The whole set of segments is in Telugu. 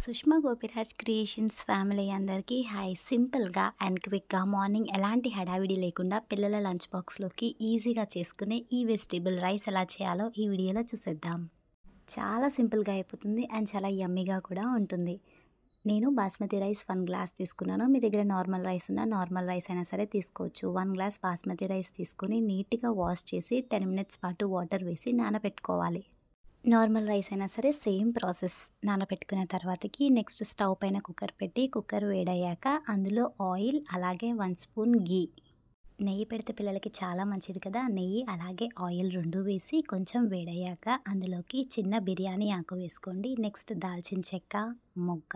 సుష్మా గోపిరాజ్ క్రియేషన్స్ ఫ్యామిలీ అందరికీ హాయ్. సింపుల్గా అండ్ క్విక్గా మార్నింగ్ ఎలాంటి హడావిడి లేకుండా పిల్లల లంచ్ బాక్స్లోకి ఈజీగా చేసుకునే ఈ వెజిటేబుల్ రైస్ ఎలా చేయాలో ఈ వీడియోలో చూసేద్దాం. చాలా సింపుల్గా అయిపోతుంది అండ్ చాలా యమ్మీగా కూడా ఉంటుంది. నేను బాస్మతి రైస్ 1 గ్లాస్ తీసుకున్నాను. మీ దగ్గర నార్మల్ రైస్ ఉన్న నార్మల్ రైస్ అయినా సరే తీసుకోవచ్చు. 1 గ్లాస్ బాస్మతి రైస్ తీసుకొని నీట్గా వాష్ చేసి 10 మినిట్స్ పాటు వాటర్ వేసి నానబెట్టుకోవాలి. నార్మల్ రైస్ అయినా సరే సేమ్ ప్రాసెస్. నానబెట్టుకున్న తర్వాతకి నెక్స్ట్ స్టవ్ పైన కుక్కర్ పెట్టి కుక్కర్ వేడయ్యాక అందులో ఆయిల్ అలాగే 1 స్పూన్ గీ. నెయ్యి పెడితే పిల్లలకి చాలా మంచిది కదా. నెయ్యి అలాగే ఆయిల్ 2 వేసి కొంచెం వేడయ్యాక అందులోకి చిన్న బిర్యానీ ఆకు వేసుకోండి. నెక్స్ట్ దాల్చిన చెక్క, మొగ్గ,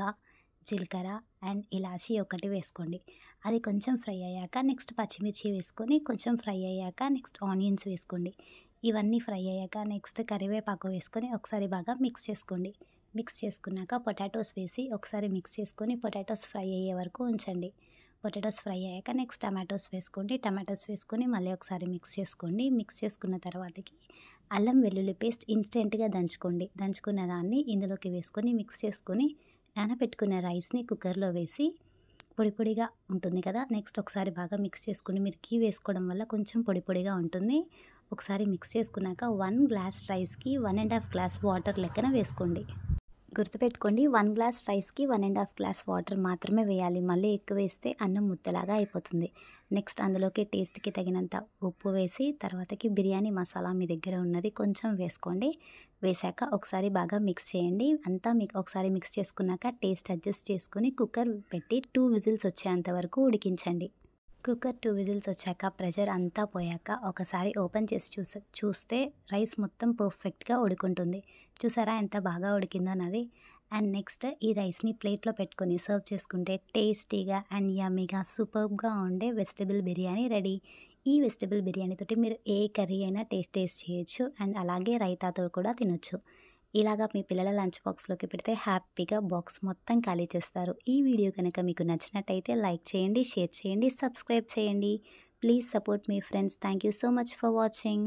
జీలకర్ర అండ్ ఇలాచీ ఒకటి వేసుకోండి. అది కొంచెం ఫ్రై అయ్యాక నెక్స్ట్ పచ్చిమిర్చి వేసుకొని కొంచెం ఫ్రై అయ్యాక నెక్స్ట్ ఆనియన్స్ వేసుకోండి. ఇవన్నీ ఫ్రై అయ్యాక నెక్స్ట్ కరివేపాకు వేసుకొని ఒకసారి బాగా మిక్స్ చేసుకోండి. మిక్స్ చేసుకున్నాక పొటాటోస్ వేసి ఒకసారి మిక్స్ చేసుకొని పొటాటోస్ ఫ్రై అయ్యే వరకు ఉంచండి. పొటాటోస్ ఫ్రై అయ్యాక నెక్స్ట్ టమాటోస్ వేసుకోండి. టమాటోస్ వేసుకొని మళ్ళీ ఒకసారి మిక్స్ చేసుకోండి. మిక్స్ చేసుకున్న తర్వాతకి అల్లం వెల్లుల్లి పేస్ట్ ఇన్స్టెంట్గా దంచుకోండి. దంచుకున్న దాన్ని ఇందులోకి వేసుకొని మిక్స్ చేసుకొని నానబెట్టుకున్న రైస్ని కుక్కర్లో వేసి పొడి పొడిగా ఉంటుంది కదా. నెక్స్ట్ ఒకసారి బాగా మిక్స్ చేసుకోండి. మీరు గీ వేసుకోవడం వల్ల కొంచెం పొడి పొడిగా ఉంటుంది. ఒకసారి మిక్స్ చేసుకున్నాక 1 గ్లాస్ రైస్కి 1.5 గ్లాస్ వాటర్ లెక్కన వేసుకోండి. గుర్తుపెట్టుకోండి, 1 గ్లాస్ రైస్కి 1.5 గ్లాస్ వాటర్ మాత్రమే వేయాలి. మళ్ళీ ఎక్కువ వేస్తే అన్నం ముద్దలాగా అయిపోతుంది. నెక్స్ట్ అందులోకి టేస్ట్కి తగినంత ఉప్పు వేసి తర్వాతకి బిర్యానీ మసాలా మీ దగ్గర ఉన్నది కొంచెం వేసుకోండి. వేసాక ఒకసారి బాగా మిక్స్ చేయండి. అంతా మీకు ఒకసారి మిక్స్ చేసుకున్నాక టేస్ట్ అడ్జస్ట్ చేసుకొని కుక్కర్ పెట్టి 2 విజిల్స్ వచ్చేంత వరకు ఉడికించండి. కుక్కర్ 2 విజిల్స్ వచ్చాక ప్రెషర్ అంతా పోయాక ఒకసారి ఓపెన్ చేసి చూస్తే రైస్ మొత్తం పర్ఫెక్ట్గా ఉడుకుంటుంది. చూసారా ఎంత బాగా ఉడికిందో నాది. అండ్ నెక్స్ట్ ఈ రైస్ని ప్లేట్లో పెట్టుకొని సర్వ్ చేసుకుంటే టేస్టీగా అండ్ యమ్మీగా సూపర్గా ఉండే వెజిటబుల్ బిర్యానీ రెడీ. ఈ వెజిటబుల్ బిర్యానీ తోటి మీరు ఏ కర్రీ అయినా టేస్ట్ చేయొచ్చు అండ్ అలాగే రైతాతో కూడా తినొచ్చు. ఇలాగా మీ పిల్లల లంచ్ బాక్స్లోకి పెడితే హ్యాపీగా బాక్స్ మొత్తం ఖాళీ చేస్తారు. ఈ వీడియో కనుక మీకు నచ్చినట్టయితే లైక్ చేయండి, షేర్ చేయండి, సబ్స్క్రైబ్ చేయండి. Please support me friends. Thank you so much for watching.